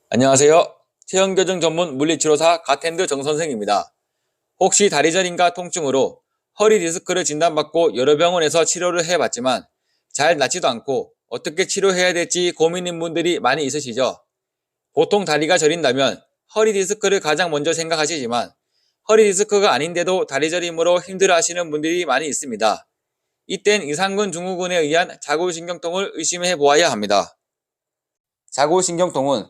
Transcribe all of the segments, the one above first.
안녕하세요. 체형교정 전문 물리치료사 가텐드 정선생입니다. 혹시 다리 저림과 통증으로 허리 디스크를 진단받고 여러 병원에서 치료를 해봤지만 잘 낫지도 않고 어떻게 치료해야 될지 고민인 분들이 많이 있으시죠? 보통 다리가 저린다면 허리 디스크를 가장 먼저 생각하시지만 허리 디스크가 아닌데도 다리 저림으로 힘들어하시는 분들이 많이 있습니다. 이땐 이상근 증후군에 의한 자골신경통을 의심해 보아야 합니다. 자골신경통은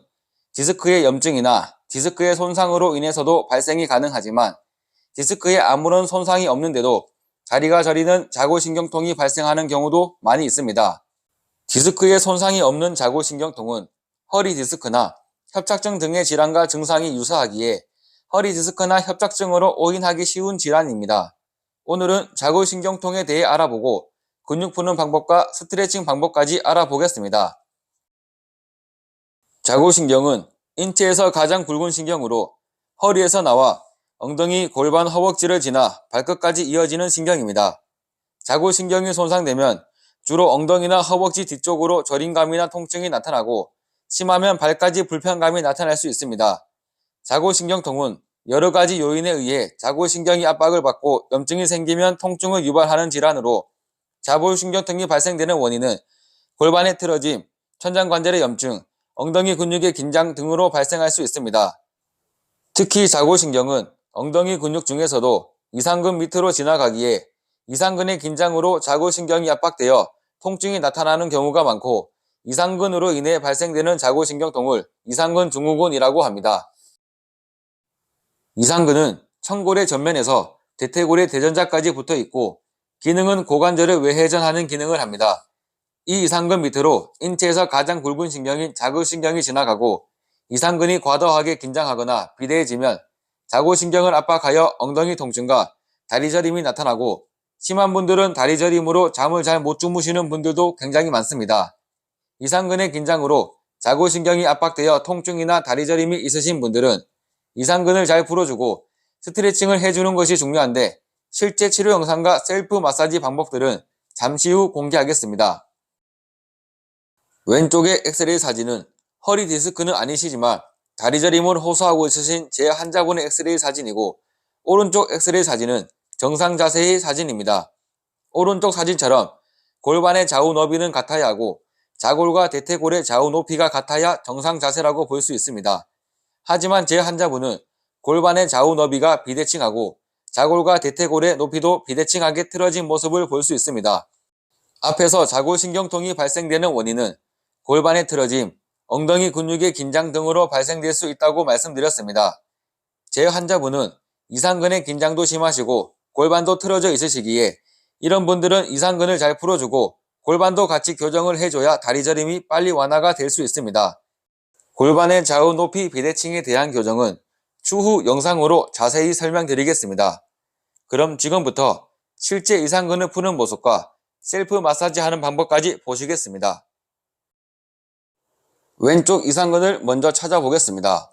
디스크의 염증이나 디스크의 손상으로 인해서도 발생이 가능하지만 디스크에 아무런 손상이 없는데도 다리가 저리는 자골신경통이 발생하는 경우도 많이 있습니다. 디스크에 손상이 없는 자골신경통은 허리 디스크나 협착증 등의 질환과 증상이 유사하기에 허리 디스크나 협착증으로 오인하기 쉬운 질환입니다. 오늘은 자골신경통에 대해 알아보고 근육 푸는 방법과 스트레칭 방법까지 알아보겠습니다. 자골신경은 인체에서 가장 굵은 신경으로 허리에서 나와 엉덩이, 골반, 허벅지를 지나 발끝까지 이어지는 신경입니다. 자골신경이 손상되면 주로 엉덩이나 허벅지 뒤쪽으로 저림감이나 통증이 나타나고 심하면 발까지 불편감이 나타날 수 있습니다. 자골신경통은 여러 가지 요인에 의해 자골신경이 압박을 받고 염증이 생기면 통증을 유발하는 질환으로 자골신경통이 발생되는 원인은 골반의 틀어짐, 천장관절의 염증, 엉덩이 근육의 긴장 등으로 발생할 수 있습니다. 특히 자골신경은 엉덩이 근육 중에서도 이상근 밑으로 지나가기에 이상근의 긴장으로 자골신경이 압박되어 통증이 나타나는 경우가 많고 이상근으로 인해 발생되는 자골신경통을 이상근 증후군이라고 합니다. 이상근은 청골의 전면에서 대퇴골의 대전자까지 붙어 있고 기능은 고관절을 외회전하는 기능을 합니다. 이 이상근 밑으로 인체에서 가장 굵은 신경인 자골신경이 지나가고 이상근이 과도하게 긴장하거나 비대해지면 자골신경을 압박하여 엉덩이 통증과 다리 저림이 나타나고 심한 분들은 다리 저림으로 잠을 잘 못 주무시는 분들도 굉장히 많습니다. 이상근의 긴장으로 자골신경이 압박되어 통증이나 다리 저림이 있으신 분들은 이상근을 잘 풀어주고 스트레칭을 해주는 것이 중요한데 실제 치료 영상과 셀프 마사지 방법들은 잠시 후 공개하겠습니다. 왼쪽의 엑스레이 사진은 허리 디스크는 아니시지만 다리 저림을 호소하고 있으신 제 환자분의 엑스레이 사진이고 오른쪽 엑스레이 사진은 정상 자세의 사진입니다. 오른쪽 사진처럼 골반의 좌우 너비는 같아야 하고 자골과 대퇴골의 좌우 높이가 같아야 정상 자세라고 볼 수 있습니다. 하지만 제 환자분은 골반의 좌우 너비가 비대칭하고 자골과 대퇴골의 높이도 비대칭하게 틀어진 모습을 볼 수 있습니다. 앞에서 자골신경통이 발생되는 원인은 골반의 틀어짐, 엉덩이 근육의 긴장 등으로 발생될 수 있다고 말씀드렸습니다. 제 환자분은 이상근의 긴장도 심하시고 골반도 틀어져 있으시기에 이런 분들은 이상근을 잘 풀어주고 골반도 같이 교정을 해줘야 다리 저림이 빨리 완화가 될 수 있습니다. 골반의 좌우 높이 비대칭에 대한 교정은 추후 영상으로 자세히 설명드리겠습니다. 그럼 지금부터 실제 이상근을 푸는 모습과 셀프 마사지 하는 방법까지 보시겠습니다. 왼쪽 이상근을 먼저 찾아보겠습니다.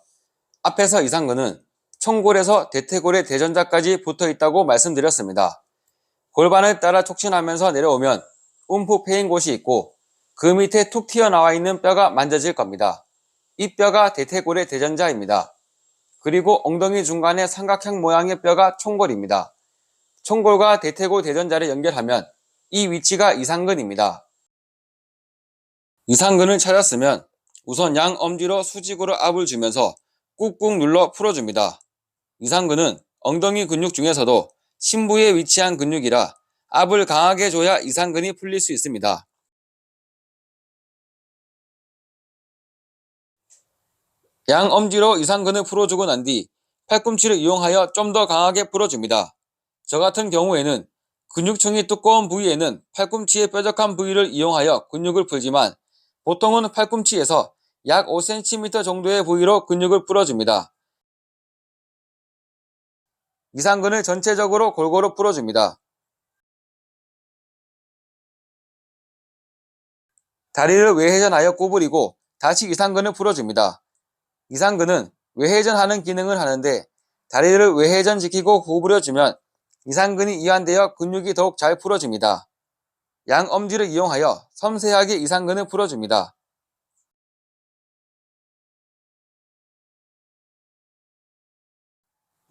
앞에서 이상근은 청골에서 대퇴골의 대전자까지 붙어 있다고 말씀드렸습니다. 골반을 따라 촉진하면서 내려오면 움푹 패인 곳이 있고 그 밑에 툭 튀어나와 있는 뼈가 만져질 겁니다. 이 뼈가 대퇴골의 대전자입니다. 그리고 엉덩이 중간에 삼각형 모양의 뼈가 총골입니다. 총골과 대퇴골 대전자를 연결하면 이 위치가 이상근입니다. 이상근을 찾았으면 우선 양 엄지로 수직으로 압을 주면서 꾹꾹 눌러 풀어줍니다. 이상근은 엉덩이 근육 중에서도 심부에 위치한 근육이라 압을 강하게 줘야 이상근이 풀릴 수 있습니다. 양 엄지로 이상근을 풀어주고 난 뒤 팔꿈치를 이용하여 좀 더 강하게 풀어줍니다. 저 같은 경우에는 근육층이 두꺼운 부위에는 팔꿈치의 뾰족한 부위를 이용하여 근육을 풀지만 보통은 팔꿈치에서 약 5cm 정도의 부위로 근육을 풀어줍니다. 이상근을 전체적으로 골고루 풀어줍니다. 다리를 외회전하여 구부리고 다시 이상근을 풀어줍니다. 이상근은 외회전하는 기능을 하는데 다리를 외회전시키고 구부려주면 이상근이 이완되어 근육이 더욱 잘 풀어집니다. 양 엄지를 이용하여 섬세하게 이상근을 풀어줍니다.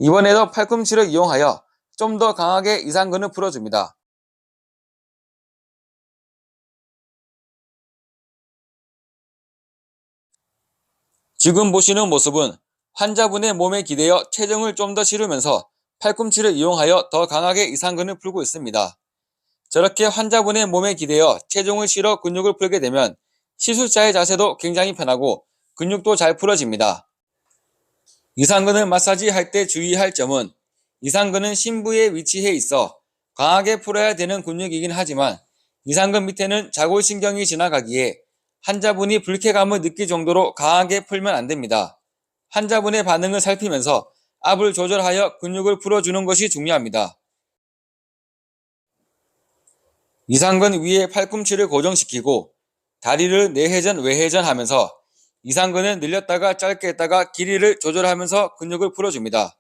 이번에도 팔꿈치를 이용하여 좀 더 강하게 이상근을 풀어줍니다. 지금 보시는 모습은 환자분의 몸에 기대어 체중을 좀 더 실으면서 팔꿈치를 이용하여 더 강하게 이상근을 풀고 있습니다. 저렇게 환자분의 몸에 기대어 체중을 실어 근육을 풀게 되면 시술자의 자세도 굉장히 편하고 근육도 잘 풀어집니다. 이상근을 마사지할 때 주의할 점은 이상근은 심부에 위치해 있어 강하게 풀어야 되는 근육이긴 하지만 이상근 밑에는 자골신경이 지나가기에 환자분이 불쾌감을 느낄 정도로 강하게 풀면 안 됩니다. 환자분의 반응을 살피면서 압을 조절하여 근육을 풀어주는 것이 중요합니다. 이상근 위에 팔꿈치를 고정시키고 다리를 내회전 외회전 하면서 이상근을 늘렸다가 짧게 했다가 길이를 조절하면서 근육을 풀어줍니다.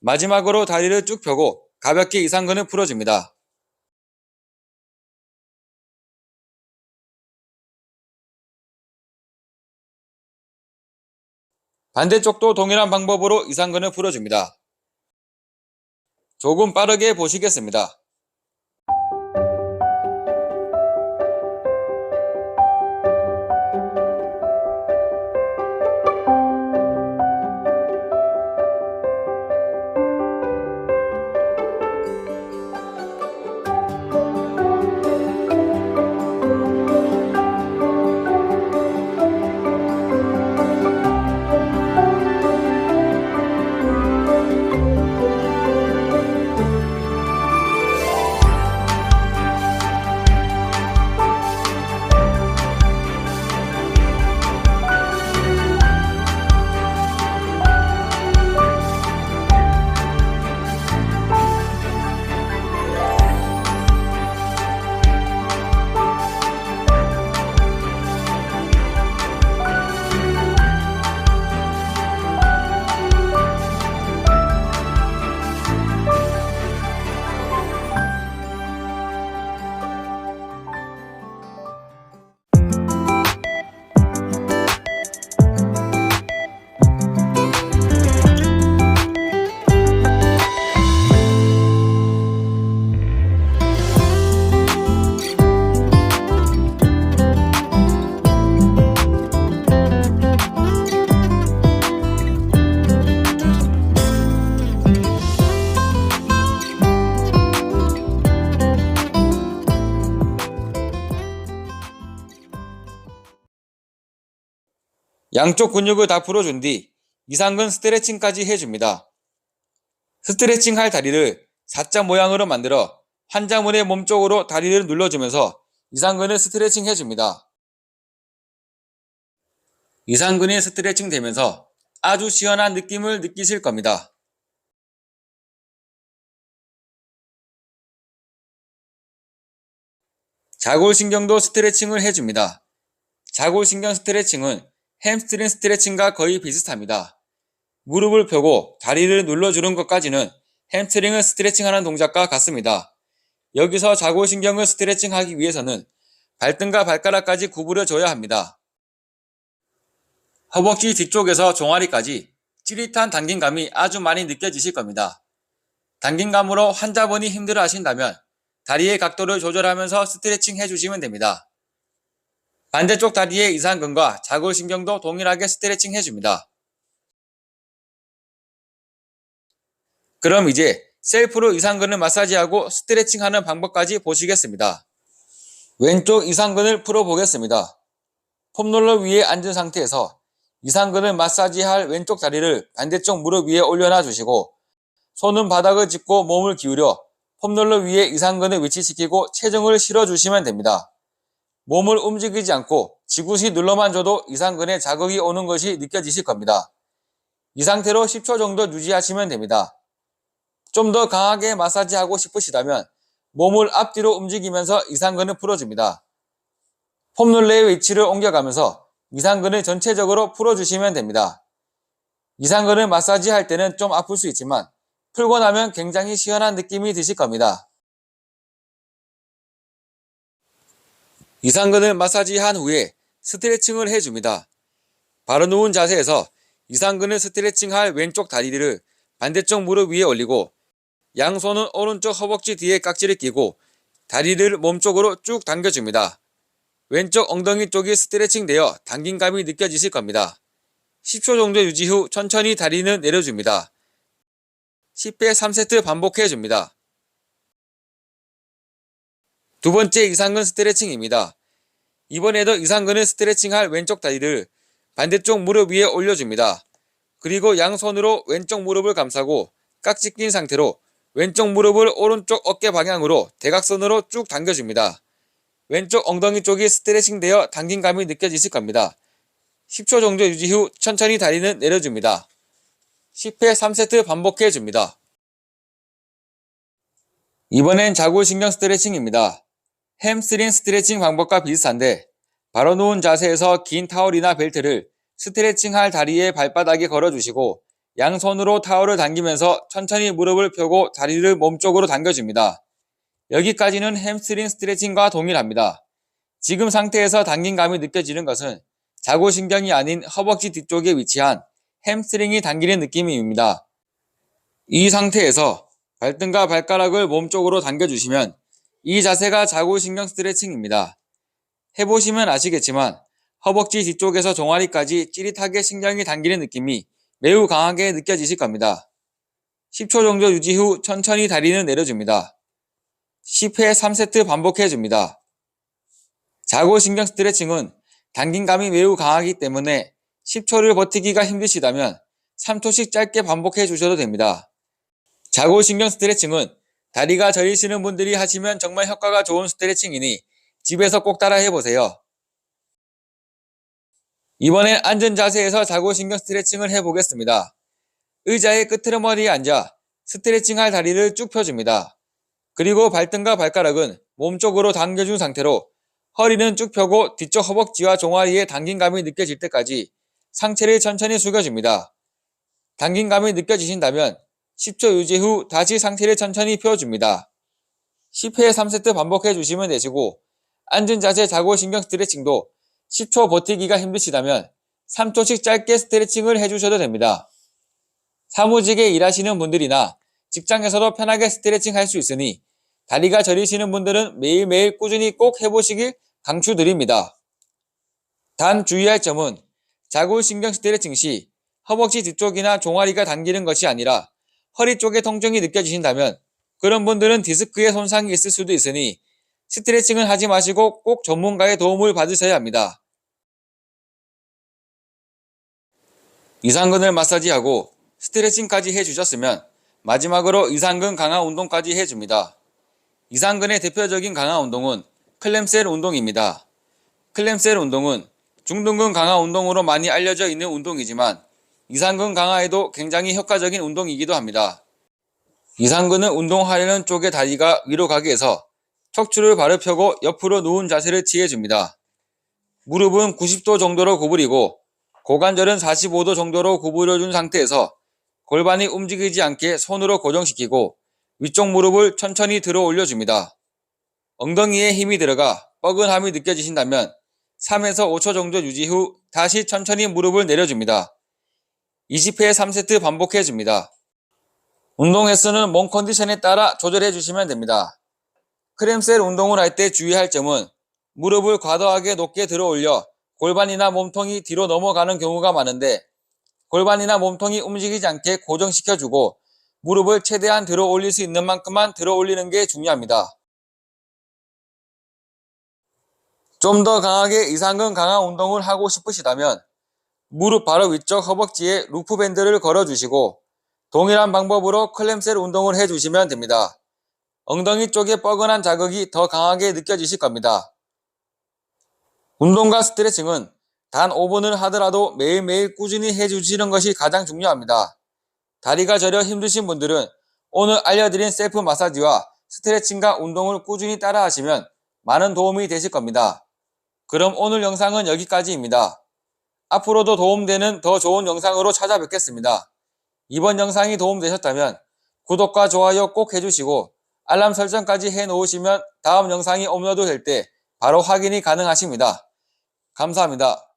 마지막으로 다리를 쭉 펴고 가볍게 이상근을 풀어줍니다. 반대쪽도 동일한 방법으로 이상근을 풀어줍니다. 조금 빠르게 보시겠습니다. 양쪽 근육을 다 풀어준 뒤 이상근 스트레칭까지 해줍니다. 스트레칭할 다리를 사자 모양으로 만들어 환자분의 몸쪽으로 다리를 눌러주면서 이상근을 스트레칭 해줍니다. 이상근이 스트레칭 되면서 아주 시원한 느낌을 느끼실 겁니다. 자골신경도 스트레칭을 해줍니다. 자골신경 스트레칭은 햄스트링 스트레칭과 거의 비슷합니다. 무릎을 펴고 다리를 눌러주는 것까지는 햄스트링을 스트레칭하는 동작과 같습니다. 여기서 자골신경을 스트레칭하기 위해서는 발등과 발가락까지 구부려 줘야 합니다. 허벅지 뒤쪽에서 종아리까지 찌릿한 당긴감이 아주 많이 느껴지실 겁니다. 당긴감으로 환자분이 힘들어 하신다면 다리의 각도를 조절하면서 스트레칭 해주시면 됩니다. 반대쪽 다리의 이상근과 자골신경도 동일하게 스트레칭 해줍니다. 그럼 이제 셀프로 이상근을 마사지하고 스트레칭하는 방법까지 보시겠습니다. 왼쪽 이상근을 풀어보겠습니다. 폼롤러 위에 앉은 상태에서 이상근을 마사지할 왼쪽 다리를 반대쪽 무릎 위에 올려놔 주시고 손은 바닥을 짚고 몸을 기울여 폼롤러 위에 이상근을 위치시키고 체중을 실어주시면 됩니다. 몸을 움직이지 않고 지그시 눌러만 줘도 이상근에 자극이 오는 것이 느껴지실 겁니다. 이 상태로 10초 정도 유지하시면 됩니다. 좀 더 강하게 마사지하고 싶으시다면 몸을 앞뒤로 움직이면서 이상근을 풀어줍니다. 폼롤러의 위치를 옮겨가면서 이상근을 전체적으로 풀어주시면 됩니다. 이상근을 마사지할 때는 좀 아플 수 있지만 풀고 나면 굉장히 시원한 느낌이 드실 겁니다. 이상근을 마사지한 후에 스트레칭을 해줍니다. 바로 누운 자세에서 이상근을 스트레칭할 왼쪽 다리를 반대쪽 무릎 위에 올리고 양손은 오른쪽 허벅지 뒤에 깍지를 끼고 다리를 몸쪽으로 쭉 당겨줍니다. 왼쪽 엉덩이 쪽이 스트레칭되어 당긴감이 느껴지실 겁니다. 10초 정도 유지 후 천천히 다리는 내려줍니다. 10회 3세트 반복해줍니다. 두 번째 이상근 스트레칭입니다. 이번에도 이상근을 스트레칭할 왼쪽 다리를 반대쪽 무릎 위에 올려줍니다. 그리고 양손으로 왼쪽 무릎을 감싸고 깍지 낀 상태로 왼쪽 무릎을 오른쪽 어깨 방향으로 대각선으로 쭉 당겨줍니다. 왼쪽 엉덩이 쪽이 스트레칭되어 당긴감이 느껴지실 겁니다. 10초 정도 유지 후 천천히 다리는 내려줍니다. 10회 3세트 반복해줍니다. 이번엔 자골신경 스트레칭입니다. 햄스트링 스트레칭 방법과 비슷한데 바로 누운 자세에서 긴 타월이나 벨트를 스트레칭할 다리에 발바닥에 걸어주시고 양손으로 타월을 당기면서 천천히 무릎을 펴고 다리를 몸쪽으로 당겨줍니다. 여기까지는 햄스트링 스트레칭과 동일합니다. 지금 상태에서 당긴감이 느껴지는 것은 자골신경이 아닌 허벅지 뒤쪽에 위치한 햄스트링이 당기는 느낌입니다. 이 상태에서 발등과 발가락을 몸쪽으로 당겨주시면 이 자세가 자골신경 스트레칭입니다. 해보시면 아시겠지만 허벅지 뒤쪽에서 종아리까지 찌릿하게 신경이 당기는 느낌이 매우 강하게 느껴지실 겁니다. 10초 정도 유지 후 천천히 다리는 내려줍니다. 10회 3세트 반복해줍니다. 자골신경 스트레칭은 당긴감이 매우 강하기 때문에 10초를 버티기가 힘드시다면 3초씩 짧게 반복해 주셔도 됩니다. 자골신경 스트레칭은 다리가 저리시는 분들이 하시면 정말 효과가 좋은 스트레칭이니 집에서 꼭 따라 해보세요. 이번엔 앉은 자세에서 자골신경 스트레칭을 해보겠습니다. 의자의 끄트머리에 앉아 스트레칭할 다리를 쭉 펴줍니다. 그리고 발등과 발가락은 몸쪽으로 당겨준 상태로 허리는 쭉 펴고 뒤쪽 허벅지와 종아리에 당긴감이 느껴질 때까지 상체를 천천히 숙여줍니다. 당긴감이 느껴지신다면 10초 유지 후 다시 상체를 천천히 펴줍니다. 10회 3세트 반복해 주시면 되시고 앉은 자세 자골신경 스트레칭도 10초 버티기가 힘드시다면 3초씩 짧게 스트레칭을 해주셔도 됩니다. 사무직에 일하시는 분들이나 직장에서도 편하게 스트레칭 할 수 있으니 다리가 저리시는 분들은 매일매일 꾸준히 꼭 해보시길 강추드립니다. 단 주의할 점은 자골신경 스트레칭 시 허벅지 뒤쪽이나 종아리가 당기는 것이 아니라 허리 쪽에 통증이 느껴지신다면 그런 분들은 디스크에 손상이 있을 수도 있으니 스트레칭은 하지 마시고 꼭 전문가의 도움을 받으셔야 합니다. 이상근을 마사지하고 스트레칭까지 해주셨으면 마지막으로 이상근 강화 운동까지 해줍니다. 이상근의 대표적인 강화 운동은 클램셀 운동입니다. 클램셀 운동은 중둔근 강화 운동으로 많이 알려져 있는 운동이지만 이상근 강화에도 굉장히 효과적인 운동이기도 합니다. 이상근은 운동하려는 쪽의 다리가 위로 가게 해서 척추를 바로 펴고 옆으로 누운 자세를 취해줍니다. 무릎은 90도 정도로 구부리고 고관절은 45도 정도로 구부려준 상태에서 골반이 움직이지 않게 손으로 고정시키고 위쪽 무릎을 천천히 들어 올려줍니다. 엉덩이에 힘이 들어가 뻐근함이 느껴지신다면 3에서 5초 정도 유지 후 다시 천천히 무릎을 내려줍니다. 20회 3세트 반복해줍니다. 운동 횟수는 몸 컨디션에 따라 조절해 주시면 됩니다. 클램셀 운동을 할 때 주의할 점은 무릎을 과도하게 높게 들어 올려 골반이나 몸통이 뒤로 넘어가는 경우가 많은데 골반이나 몸통이 움직이지 않게 고정시켜주고 무릎을 최대한 들어 올릴 수 있는 만큼만 들어 올리는 게 중요합니다. 좀 더 강하게 이상근 강화 운동을 하고 싶으시다면 무릎 바로 위쪽 허벅지에 루프 밴드를 걸어주시고 동일한 방법으로 클램셀 운동을 해주시면 됩니다. 엉덩이 쪽에 뻐근한 자극이 더 강하게 느껴지실 겁니다. 운동과 스트레칭은 단 5분을 하더라도 매일매일 꾸준히 해주시는 것이 가장 중요합니다. 다리가 저려 힘드신 분들은 오늘 알려드린 셀프 마사지와 스트레칭과 운동을 꾸준히 따라 하시면 많은 도움이 되실 겁니다. 그럼 오늘 영상은 여기까지입니다. 앞으로도 도움되는 더 좋은 영상으로 찾아뵙겠습니다. 이번 영상이 도움되셨다면 구독과 좋아요 꼭 해주시고 알람 설정까지 해놓으시면 다음 영상이 업로드 될 때 바로 확인이 가능하십니다. 감사합니다.